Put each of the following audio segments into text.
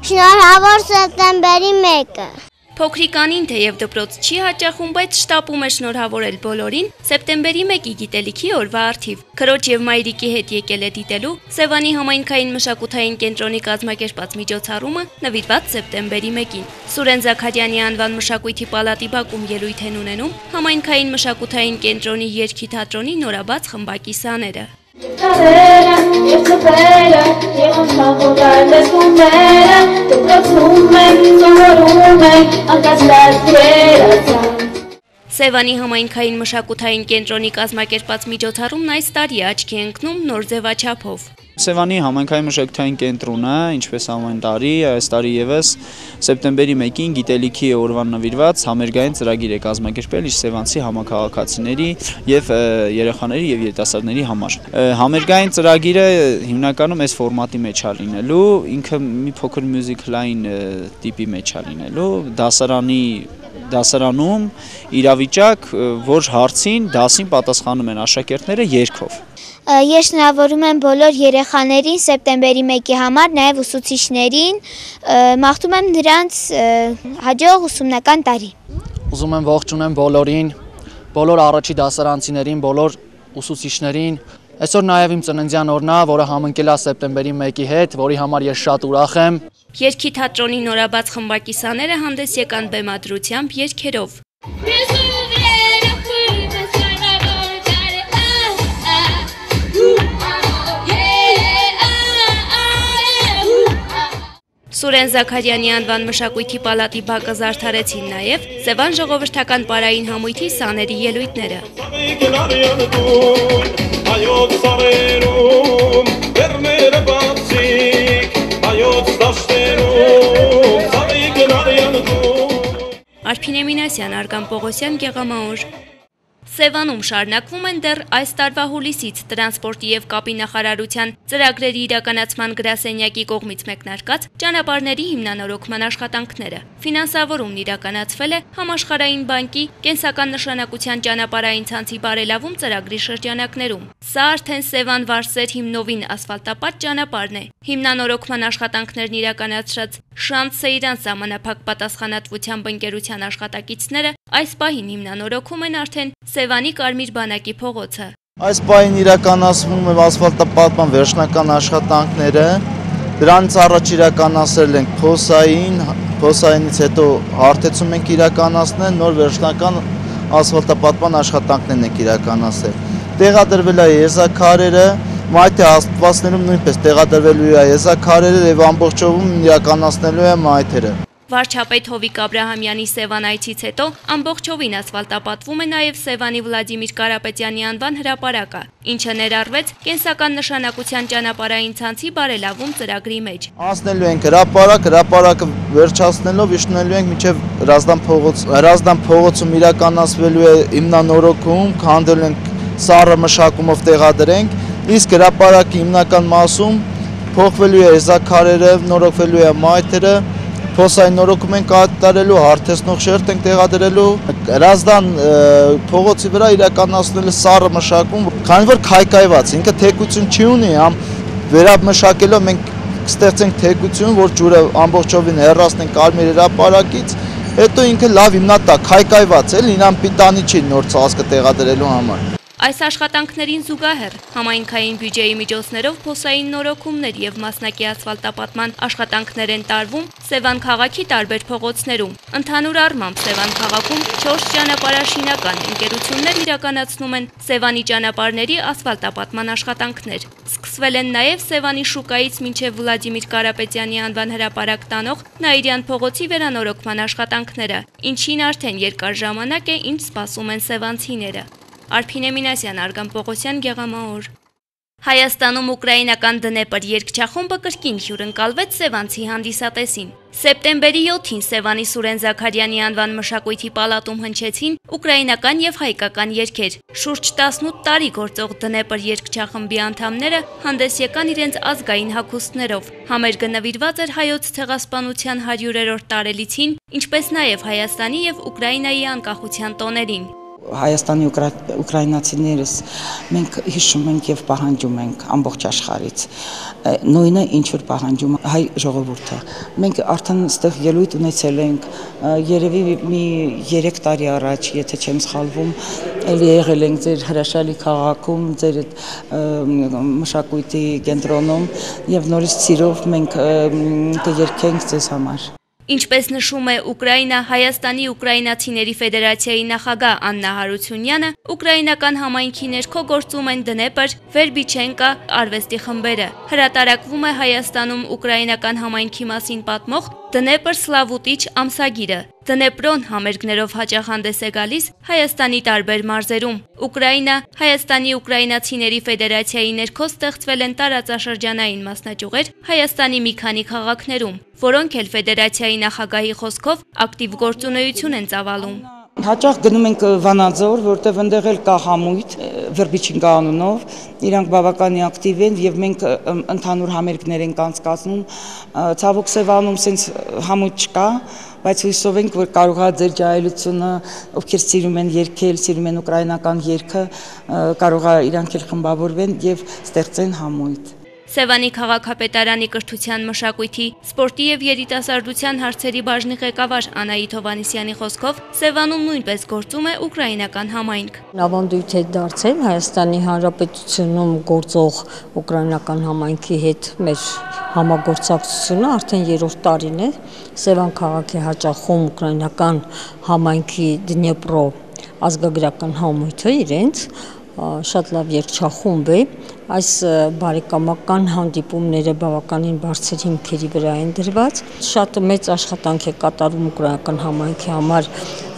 Շնորհավոր սեպտեմբերի 1-ը։ Փոքրիկանին թեև դպրոց չի հաճախում, բայց շտապում է շնորհավորել բոլորին սեպտեմբերի 1-ի գիտելիքի օրվա առթիվ։ Քրոջ եւ մայրիկի հետ եկել է դիտելու Սևանի համայնքային մշակութային կենտրոնի կազմակերպած միջոցառումը նվիրված սեպտեմբերի 1-ին։ Սուրեն Զաքարյանի անվան մշակույթի պալատի բակում ելույթ են ունենում համայնքային մշակութային կենտրոնի երգի թատրոնի նորաբաց խմբակի սաները։ Սևանի համայնքային մշակութային կենտրոնի կազմակերպած միջոցառումն այս տարի աչքի է ընկնում նոր ձևաչափով։ Սևանի համայնքային մշակութային կենտրոնը, ինչպես ամեն տարի, այս տարի եւս սեպտեմբերի 1-ին գիտելիքի օրվան նվիրված համերգային ծրագիր է կազմակերպել իր սևանցի համակարգացիների եւ երեխաների եւ երիտասարդների համար։ Համերգային ծրագիրը հիմնականում այս ֆորմատի մեջ է լինելու, ինքը մի փոքր մյուզիկլային տիպի մեջ է լինելու, դասարանում իրավիճակ, որ հարցին, դասին պատասխանում են աշակերտները երգով։ Ես շնորհավորում եմ բոլոր երեխաներին սեպտեմբերի 1-ի համար, նաև ուսուցիչներին, մաղթում եմ նրանց հաջող ուսումնական տարի։ Ուզում եմ ողջունեմ բոլորին, բոլոր առաջի դասարանցիներին, բոլոր ուսուցիչներին։ Այսօր նաև իմ ծննդյան օրն է, որը համընկել է սեպտեմբերի 1-ի հետ, որի համար ես շատ ուրախ եմ։ Երգի թատրոնի նորաբաց խմբակի սաները հանդես եկան բեմադրությամբ երգերով։ Սուրեն Զաքարյանի անվան մշակույթի պալատի բակը զարդարեցին նաև Սևան ժողովրդական պարային համույթի սաների ելույթները։ Արփին Էմինասյան, Արգամ Պողոսյան, Գեղամաուր։ Սևանում շարունակվում են դեռ այս տարվա հուլիսից տրանսպորտի եւ կապի նախարարության ծրագրերի իրականացման գրասենյակի կողմից մեկնարկած ճանապարհների հիմնանորոգման աշխատանքները։ Ֆինանսավորումն իրականացվել է Համաշխարհային բանկի կենսական նշանակության ճանապարհային ցանցի բարելավում ծրագրի շրջանակներում։ Սա արդեն Սևան-Վարսեր հիմնովին ասֆալտապատ ճանապարհն է։ Հիմնանորոգման աշխատանքներն իրականացրած Շանթ Սեյրան սահմանափակ պատասխանատվությամբ ընկերության աշխատակիցները այս պահին հիմնանորոգում են արդեն Սևանի Կարմիր բանակի փողոցը։ Այս պահին իրականացվում է ասֆալտապատման վերջնական աշխատանքները, դրանից առաջ իրականացրել ենք փոսայինից հետո հարթեցում ենք իրականացնել, նոր վերջնական ասֆալտապատման աշխատանքներն ենք իրականացրել։ Տեղադրվել է եզակարերը, մայթի հաստատվածներում նույնպես տեղադրվելու է եզակարերը եւ ամբողջովին իրականացնելու է մայթերը։ Վարչապետ Հովիկ Աբրահամյանի Սևան այցից հետո ամբողջովին ասֆալտապատվում է նաև Սևանի Վլադիմիր Կարապետյանի անվան հրապարակը, ինչը ներառվեց կենսական նշանակության ճանապարհային ցանցի բարելավում ծրագրի մեջ։ Անցնելու ենք հրապարակը վերջացնելով իջնելու ենք մինչև Հրազդան փողոցում իրականացվելու է հիմնանորոգում, քանդելու ենք սառը մշակումով տեղադրենք, իսկ հրապարակի հիմնական մասում փոխվելու է եզակարերը, նորոգվելու է մայթերը, փոսային նորոգում ենք կատարելու, հարթեցնող շերտ ենք տեղադրելու, Հրազդան փողոցի վրա իրականացնելու սառը մշակում, քանի որ քայքայված, ինքը թեքություն չի ունի, վերամշակելով մենք կստեղծենք թեքություն, որ ջուրը ամբողջովին հեռացնենք Կարմիր հրապարակից, հետո ինքը լավ հիմնատակ քայքայված է, ինան պիտանի չի նոր ծածկը տեղադրելու համար։ Այս աշխատանքներին զուգահեռ համայնքային բյուջեի միջոցներով փոսային նորոգումներ եւ մասնակի ասֆալտապատման աշխատանքներ են տարվում Սևան քաղաքի տարբեր փողոցներում։ Ընդհանուր առմամբ Սևան քաղաքում 4 ճանապարհաշինական ընկերություններ իրականացնում են Սևանի ճանապարհների ասֆալտապատման աշխատանքներ։ Սկսվել են նաեւ Սևանի շուկայից մինչեւ Վլադիմիր Կարապետյանի անվան հրապարակ տանող Նաիրյան փողոցի վերանորոգման աշխատանքները, ինչին արդեն երկար ժամանակ է ինչ սպասում են սևանցիները։ Արփին Էմինասյան, Արգամ Պողոսյան, Գեղամաուր։ Հայաստանում ուկրաինական Դնեպր երգչախումբը կրկին հյուրընկալվեց սևանցի հանդիսատեսին։ Սեպտեմբերի 7-ին Սևանի Սուրեն Զաքարյանի անվան մշակույթի պալատում հնչեցին ուկրաինական եւ հայկական երգեր։ Շուրջ 18 տարի գործող Դնեպր երգչախմբի անդամները հանդես եկան իրենց ազգային հագուստներով։ Համերգը նվիրված էր հայոց ցեղասպանության 100-րդ տարելիցին, ինչպես նաեւ Հայաստանի եւ Ուկրաինայի անկախության տոներին։ Հայաստանի ուկրաինացիներս մենք հիշում ենք եւ պահանջում ենք ամբողջ աշխարհից նույնը ինչ որ պահանջում հայ ժողովուրդը մենք արդեն այստեղ ելույթ ունեցել ենք երևի մի 3 տարի առաջ եթե չեմ սխալվում էլի եղել ենք ձեր հրաշալի քաղաքում ձեր մշակույթի կենտրոնում եւ նորից ցիրով մենք կերքենք ձեզ համար Ինչպես նշում է Ուկրաինա Հայաստանի Ուկրաինացիների Ֆեդերացիայի նախագահ Աննա Հարությունյանը, ուկրաինական համայնքի ներքո գործում են Դնեպր, Վերբիչենկա արվեստի խմբերը։ Հրատարակվում է Հայաստանում ուկրաինական համայնքի մասին պատմող Դնեպր Սլավուտիչ ամսագիրը։ Դնեպրոն համերգներով հաճախ հանդես է գալիս Հայաստանի տարբեր մարզերում։ Ուկրաինա Հայաստանի Ուկրաինացիների Ֆեդերացիայի ներքո ստեղծվել են տարածաշրջանային մասնաճյուղեր Հայաստանի մի քանի քաղաքներում, որոնք էլ Ֆեդերացիայի նախագահի խոսքով ակտիվ գործունեություն են ծավալում։ Հաճախ գնում ենք Վանաձոր, որտեղ այնտեղ էլ կա համույթ Վերբիչենկա անունով, իրանք բավականին ակտիվ են եւ մենք ընդհանուր համերգներ ենք անցկացնում։ Ցավոք Սևանում sense համույթ չկա, բայց հույսով ենք, որ կարողա ձեր ջահելությունը, ովքեր սիրում են երգել, սիրում են ուկրաինական երգը, կարողա իրանք էլ խմբավորվեն եւ ստեղծեն համույթ։ Սևանի քաղաքապետարանի կրթության, մշակույթի, սպորտի եւ երիտասարդության հարցերի բաժնի ղեկավար Անահիտ Հովհաննիսյանի խոսքով Սևանում նույնպես գործում է ուկրաինական համայնք։ Ավանդույթ է դարձել Հայաստանի Հանրապետությունում գործող ուկրաինական համայնքի հետ մեր համագործակցությունը արդեն 3-րդ տարին է։ Սևան քաղաքի հաճախում ուկրաինական համայնքի Դնեպրո ազգագրական համույթը իրենց շատ լավ երգչախումբ է, այս բարեկամական հանդիպումները բավականին բարձր հիմքերի վրա են դրված, շատ մեծ աշխատանք է կատարում ուկրաինական համայնքի համար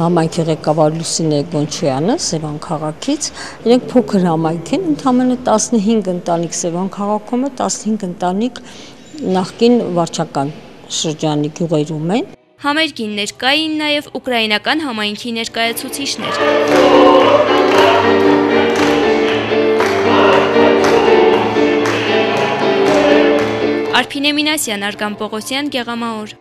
համայնքի ղեկավար Լուսինե Գոնչյանը Սևան քաղաքից, իրենք փոքր համայնք են, ընդամենը 15 ընտանիք Սևան քաղաքում է, 15 ընտանիք նախկին վարչական շրջանի գյուղերում են։ Համերգին ներկային նաև ուկրաինական համայնքի ներկայացուցիչներ։ Արփինե Մինասյան, Արգամ Պողոսյան, Գեղամաոր։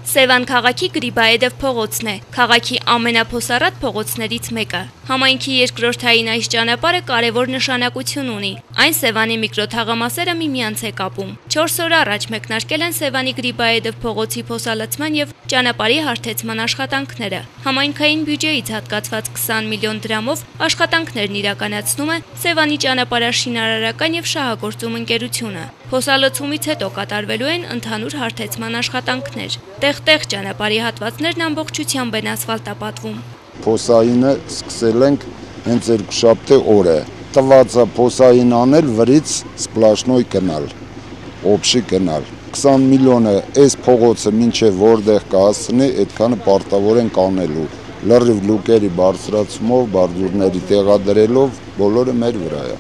Սևան քաղաքի Գրիբաեդև փողոցն է, քաղաքի ամենափոսառատ փողոցներից մեկը։ Համայնքի երկրորդային այս ճանապարհը կարևոր նշանակություն ունի։ Այն Սևանի միկրոթաղամասերը միմյանց է կապում։ 4 օր առաջ մեկնարկել են Սևանի Գրիբաեդև փողոցի փոսալացման եւ ճանապարհի հարթեցման աշխատանքները։ Համայնքային բյուջեից հատկացված 20 միլիոն դրամով աշխատանքներն իրականացնում է Սևանի ճանապարհաշինարարական եւ շահագործում ընկերությունը։ Փոսալոցումից հետո կատարվելու են ընդհանուր հարթեցման աշխատանքներ։ Տեղ-տեղ ճանապարհի հատվածներն ամբողջությամբ են ասֆալտապատվում։ Փոսայինը սկսել ենք հենց երկուշաբթի օրը։ Տված է փոսային անել, վրից սպլաշնոյ գնալ, օբշի գնալ։ 20 միլիոնը այս փողոցը մինչև որտեղ կհասնի, այդքանը պարտավոր են կանելու։ Լրիվ լուկերի բարձրացումով, բարդուրների տեղադրելով, բոլորը մեր վրա է։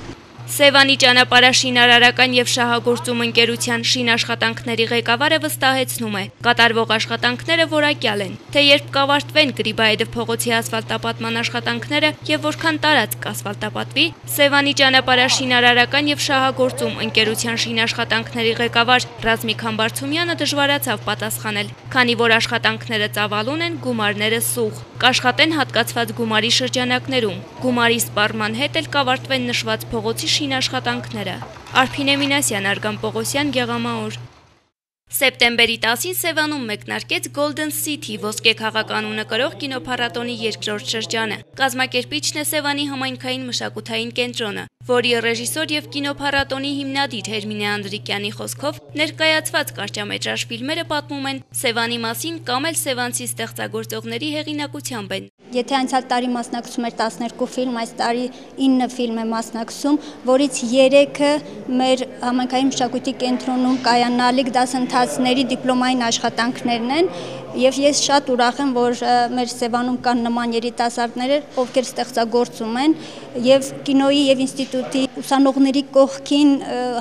Սևանի ճանապարհաշինարարական եւ շահագործում ընկերության շինաշխատանքների ղեկավարը վստահեցնում է, կատարվող աշխատանքները որակյալ են, թե երբ կավարտվեն Գրիբաեդև փողոցի ասֆալտապատման աշխատանքները եւ որքան տարածք կասֆալտապատվի, Սևանի ճանապարհաշինարարական եւ շահագործում ընկերության շինաշխատանքների ղեկավար Ռազմիկ Համբարձումյանը դժվարացավ պատասխանել, քանի որ աշխատանքները ծավալուն են, գումարները սուղ, կաշխատեն հատկացված գումարի շրջանակներում, գումարի սպառման հետ էլ կավարտվեն նշված փողոցի շինաշխատանքները։ Արփինե Մինասյան, Արգամ Պողոսյան, Գեղամաոր։ Սեպտեմբերի 10-ին Սևանում մեկնարկեց Golden City ոսկե քաղաք անունը կրող կինոփառատոնի երկրորդ շրջանը։ Կազմակերպիչն է Սևանի համայնքային մշակութային կենտրոնը, որի ռեժիսոր եւ կինոփառատոնի հիմնադիր Հերմինե Անդրիկյանի խոսքով ներկայացված կարճամետրաժ ֆիլմերը պատմում են Սևանի մասին կամ էլ սևանցի ստեղծագործողների հեղինակությամբ են։ Եթե անցյալ տարի մասնակցում էր 12 ֆիլմ, այս տարի 9 ֆիլմ է մասնակցում, որից 3-ը մեր համայնքային մշակույթի կենտրոնում կայանալիք դասընթացների դիպլոմային աշխատանքներն են, եւ ես շատ ուրախ եմ, որ մեր Սևանում կան նման երիտասարդներ, ովքեր ստեղծագործում են, եւ կինոյի եւ ինստիտուտի ուսանողների կողքին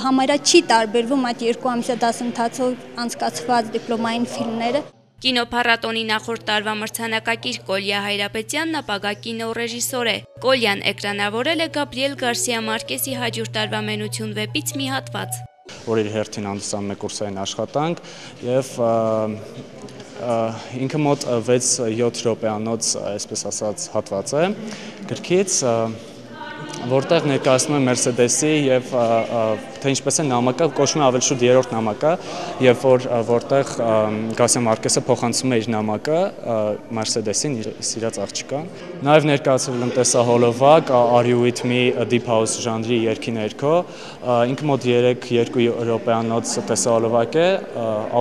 համարյա չի տարբերվում այդ 2 ամսյա դասընթացով անցկացված դիպլոմային ֆիլմները։ Կինոփառատոնի նախորդ տարվա մրցանակակիր Կոլյա Հայրապետյանն ապագա կինոռեժիսոր է։ Կոլյան էկրանավորել է Գաբրիել Գարսիա Մարկեսի 100 տարվա մենություն վեպից մի հատված։ որ իր հերթին հանդիսանում է կուրսային աշխատանք եւ ինքը մոտ 6-7 րոպեանոց, այսպես ասած, հատված է գրքից, որտեղ ներկայացնում է Mercedes-ի եւ թե ինչպես է նամակը, կոչվում է ավելի շուտ երրորդ նամակը, եւ որտեղ Garcia Marquez-ը փոխանցում է իր նամակը Mercedes-ին, իր սիրած աղջկան։ Նաեւ ներկայացվել են տեսահոլովակ Are You With Me Deep House ժանրի երգի ներքո, ինքը մոտ 3-2 րոպեանոց տեսահոլովակ է,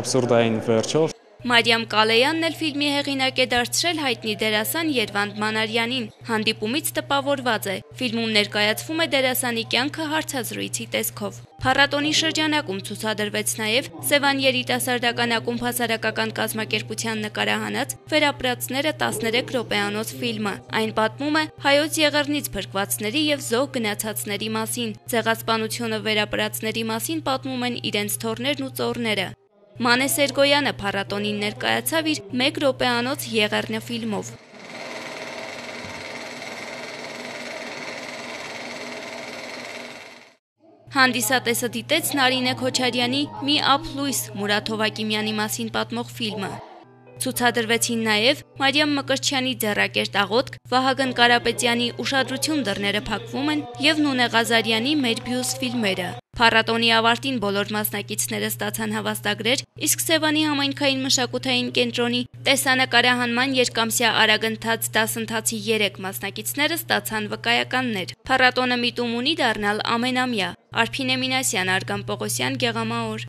աբսուրդային վերջով։ Մարիամ Կալեյանն էլ ֆիլմի հեղինակ է դարձրել հայտնի դերասան Երվանդ Մանարյանին, հանդիպումից տպավորված է։ Ֆիլմում ներկայացվում է դերասանի կյանքը հարցազրույցի տեսքով։ Փառատոնի շրջանակում ցուցադրվեց նաև Սևան երիտասարդական ակումբ հասարակական կազմակերպության նկարահանած Վերապրածները 13 րոպեանոց ֆիլմը։ Այն պատմում է հայոց եղեռնից փրկվածների եւ զոհ գնացածների մասին։ Ցեղասպանությունը վերապրածների մասին պատմում են իրենց թոռներն ու ծոռները։ Մանե Սերգոյանը փառատոնին ներկայացավ իր 1 րոպեանոց եղեռնը ֆիլմով։ Հանդիսատեսը դիտեց Նարինե Քոչարյանի «Մի ապ լույս» Մուրադ Հովակիմյանի մասին պատմող ֆիլմը։ Ցուցադրվեցին նաև Մարիամ Մկրտչյանի «Ձեռակերտ աղոթք», Վահագն Կարապետյանի «Ուշադրություն դռները փակվում են» եւ Նունե Ղազարյանի «Մեր բյուս» ֆիլմերը։ Փառատոնի ավարտին բոլոր մասնակիցները ստացան հավաստագրեր, իսկ Սևանի համայնքային մշակութային կենտրոնի տեսանկարահանման երկամսյա արագընթաց դասընթացի 3 մասնակիցները ստացան վկայականներ։ Փառատոնը միտում ունի դառնալ ամենամյա։ Արփինե Մինասյան, Արգամ Պողոսյան, Գեղամաոր։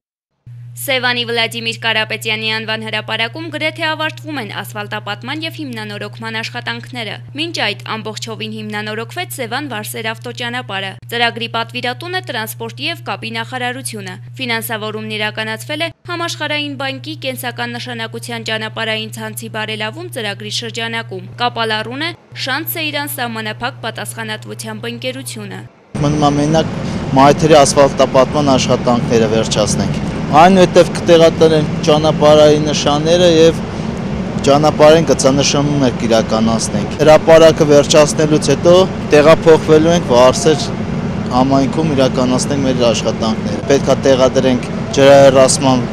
Սևանի Վլադիմիր Կարապետյանի անվան հրապարակում գրեթե ավարտվում են ասֆալտապատման եւ հիմնանորոգման աշխատանքները։ Մինչ այդ ամբողջովին հիմնանորոգվեց Սևան Վարսեր ավտոճանապարհը։ Ծրագրի պատվիրատուն է տրանսպորտի եւ կապի նախարարությունը։ Ֆինանսավորումն իրականացվել է Համաշխարհային բանկի կենսական նշանակության ճանապարհային ցանցի բարելավում ծրագրի շրջանակում։ Կապալառուն է Շանց Սեյրան սահմանափակ պատասխանատվությամբ ընկերությունը։ Մնում ամենակ մայթերի ասֆալտապատման աշխատանքները վերջացնենք։ Այնուհետև կտեղադրեն ճանապարհային նշանները եւ ճանապարհային գծանշաններ կիրականացնենք։ Հրապարակը վերջացնելուց հետո տեղափոխվելու ենք Վարսեր համայնքում իրականացնենք մեր աշխատանքները։ Պետք է տեղադրենք ջրահեռացման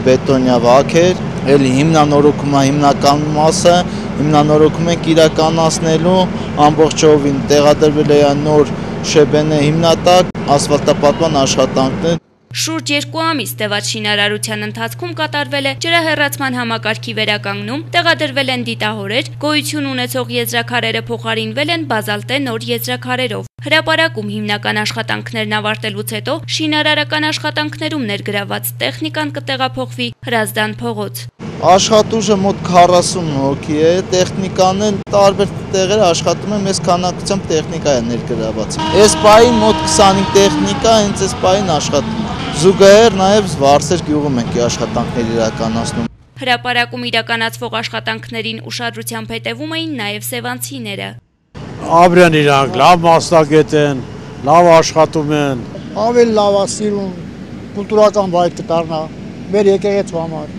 բետոնյա վակեր, էլ հիմնանորոգումը հիմնական մասը հիմնանորոգում ենք իրականացնելու, ամբողջովին տեղադրվել է նոր շեբենե հիմնատակ, ասֆալտապատման աշխատանքներ։ Շուրջ 2 ամիս տևած շինարարության ընթացքում կատարվել է ջրահեռացման համակարգի վերականգնում, տեղադրվել են դիտահորեր, գոյություն ունեցող եզրաքարերը փոխարինվել են բազալտե նոր եզրաքարերով։ Հրապարակում հիմնական աշխատանքներն ավարտելուց հետո շինարարական աշխատանքներում ներգրաված տեխնիկան կտեղափոխվի Հրազդան փողոց։ Աշխատուժը մոտ 40 հոգի է, տեխնիկան էլ տարբեր տեղեր աշխատում է, մեծ քանակությամբ տեխնիկա է ներգրաված։ Այս պահին մոտ 25 տեխնիկա հենց այս պահին աշխատում է։ Զուգահեռ նաև Վարսեր գյուղում ենք աշխատանքներ իրականացնում։ Հրապարակում իրականացվող աշխատանքներին ուշադրությամբ հետևում էին նաև սևանցիները։ Ապրեն իրանք, լավ մասնագետ են, լավ աշխատում են։ Ավելի լավ է սիրուն, կուլտուրական վայր կդառնա մեր եկեղեցու համար։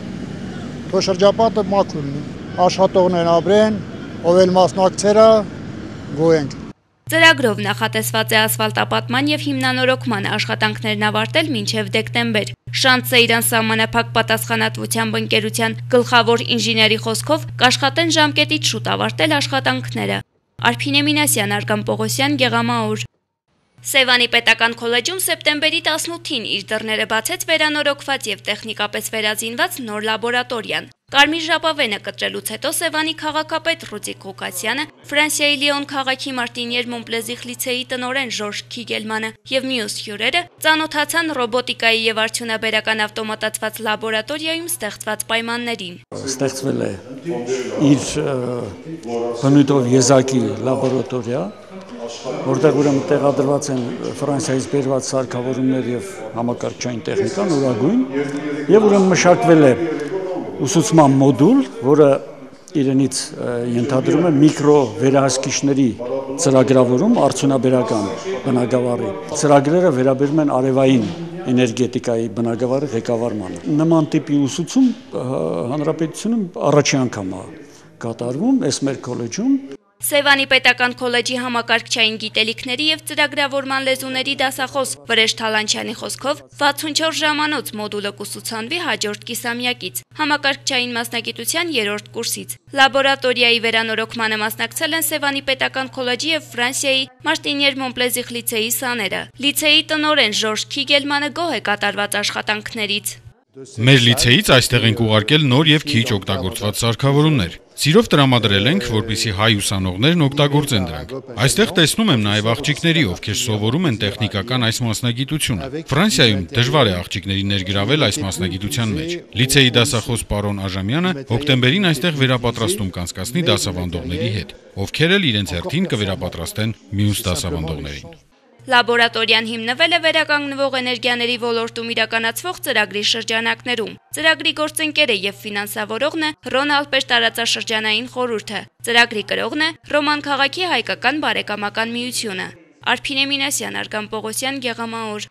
Թող շրջապատը մաքուր լինի, աշխատողներն ապրեն, ով էլ մասնակցելա, գոյենք։ Ծրագրով նախատեսված է ասֆալտապատման եւ հիմնանորոգման աշխատանքներն ավարտել մինչեւ դեկտեմբեր։ Շանց Սեյրան սահմանափակ պատասխանատվությամբ ընկերության գլխավոր ինժեների խոսքով կաշխատեն ժամկետից շուտ ավարտել աշխատանքները։ Արփինե Մինասյան, Արգամ Պողոսյան, Գեղամաոր։ Սևանի պետական քոլեջում սեպտեմբերի 18-ին իր դռները բացեց վերանորոգված եւ տեխնիկապես վերազինված նոր լաբորատորիան։ Կարմիր ժապավենը կտրելուց հետո Սևանի քաղաքապետ Ռուդիկ Ղուկասյանը, Ֆրանսիայի Լիոն քաղաքի Մարտինիեր Մոնպլեզիխ լիցեի տնօրեն Ժորժ Քիգելմանը եւ մյուս հյուրերը ծանոթացան ռոբոտիկայի եւ արդյունաբերական ավտոմատացված լաբորատորիայում ստեղծված պայմաններին։ Ստեղծվել է իր բնույթով եզակի լաբորատորիա, որտեղ ուրեմն տեղադրված են Ֆրանսիայից բերված սարքավորումներ եւ համակարգչային տեխնիկա նորագույն եւ ուրեմն մշակվել է ուսուցման մոդուլ, որը իրենից ենթադրում է միկրո վերահսկիչների ծրագրավորում արդյունաբերական բնագավառի։ Ծրագրերը վերաբերում են արևային էներգետիկայի բնագավառի ղեկավարմանը։ Նման տիպի ուսուցում հանրապետությունում առաջի անգամ է կատարվում այս մեր քոլեջում։ Սևանի պետական քոլեջի համակարգչային գիտելիքների եւ ծրագրավորման լեզուների դասախոս Վրեժ Թալանչյանի խոսքով 64 ժամանոց մոդուլը կուսուցանվի հաջորդ կիսամյակից, համակարգչային մասնագիտության 3-րդ կուրսից։ Լաբորատորիայի վերանորոգմանը մասնակցել են Սևանի պետական քոլեջի եւ Ֆրանսիայի Մարտինիեր Մոնպլեզիխ լիցեի սաները։ Լիցեի տնօրեն Ժորժ Քիգելմանը գոհ է կատարված աշխատանքներից։ Մեր լիցեից այստեղ ենք ուղարկել նոր եւ քիչ օգտագործված սարքավորումներ։ Սիրով տրամադրել ենք, որպեսզի հայ ուսանողներն օգտագործեն դրանք։ Այստեղ տեսնում եմ նաեւ աղջիկների, ովքեր սովորում են տեխնիկական այս մասնագիտությունը։ Ֆրանսիայում դժվար է աղջիկների ներգրավել այս մասնագիտության մեջ։ Լիցեի դասախոս պարոն Աժամյանը հոկտեմբերին այստեղ վերապատրաստում կանցկացնի դասավանդողների հետ, ովքեր էլ իրենց հերթին կվերապատրաստեն մյուս դասավանդողներին։ Լաբորատորիան հիմնվել է վերականգնվող էներգիաների ոլորտում իրականացվող ծրագրի շրջանակներում։ Ծրագրի գործընկերը եւ ֆինանսավորողն է Ռոն Ալպեր տարածաշրջանային խորհուրդը։ Ծրագրի կրողն է Ռոման քաղաքի հայկական բարեկամական միությունը։ Արփինե Մինասյան, Արգամ Պողոսյան, Գեղամաուր։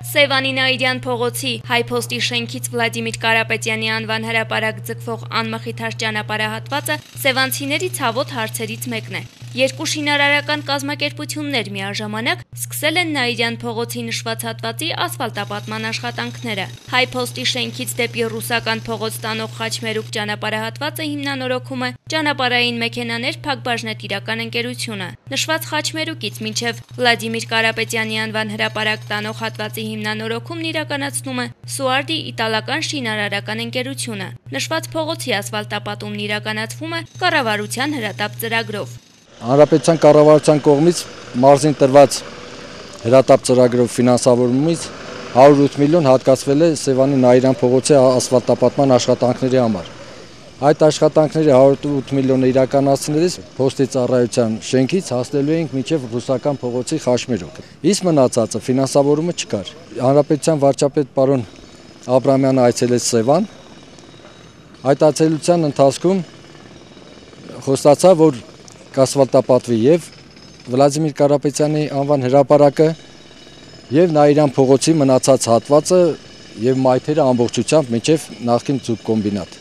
Սևանի Նաիրյան փողոցի հայփոստի շենքից Վլադիմիր Կարապետյանի անվան հրապարակ ձգվող անմխիթար ճանապարհահատվածը սևանցիների ցավոտ հարցերից մեկն է։ Երկու շինարարական կազմակերպություններ միաժամանակ սկսել են Նաիրյան փողոցի նշված հատվածի ասֆալտապատման աշխատանքները։ Հայփոստի շենքից դեպի ռուսական փողոց տանող Խաչմերուկ ճանապարհահատվածը հիմնանորոգում է ճանապարհային մեքենաներ Փակբաժնետիրական ընկերությունը։ Նշված Խաչմերուկից մինչև Վլադիմիր Կարապետյանի անվան հրապարակ տանող հատվածի հիմնանորոգումն իրականացնում է Սուարդի իտալական շինարարական ընկերությունը։ Նշված փողոցի ասֆալտապատումն իրականացվում է կառավարության հրատապ ծրագրով։ Հանրապետության կառավարության կողմից մարզին տրված հրատապ ծրագրով ֆինանսավորումից 108 միլիոն հատկացվել է Սևանի Նաիրյան փողոցի ասֆալտապատման աշխատանքների համար։ Այդ աշխատանքների 108 միլիոնը իրականացնելիս փոստի ծառայության շենքից հասնելու ենք մինչև ռուսական փողոցի Խաչմերուկ։ Իսկ մնացածը ֆինանսավորումը չկար։ Հանրապետության վարչապետ պարոն Աբրամյանը այցելեց Սևան։ Այդ այցելության ընթացքում խոստացավ, որ կասֆալտապատվի եւ Վլադիմիր Կարապետյանի անվան հրապարակը եւ Նաիրյան փողոցի մնացած հատվածը եւ մայթերը ամբողջությամբ մինչեւ նախկին ձուկ կոմբինատ։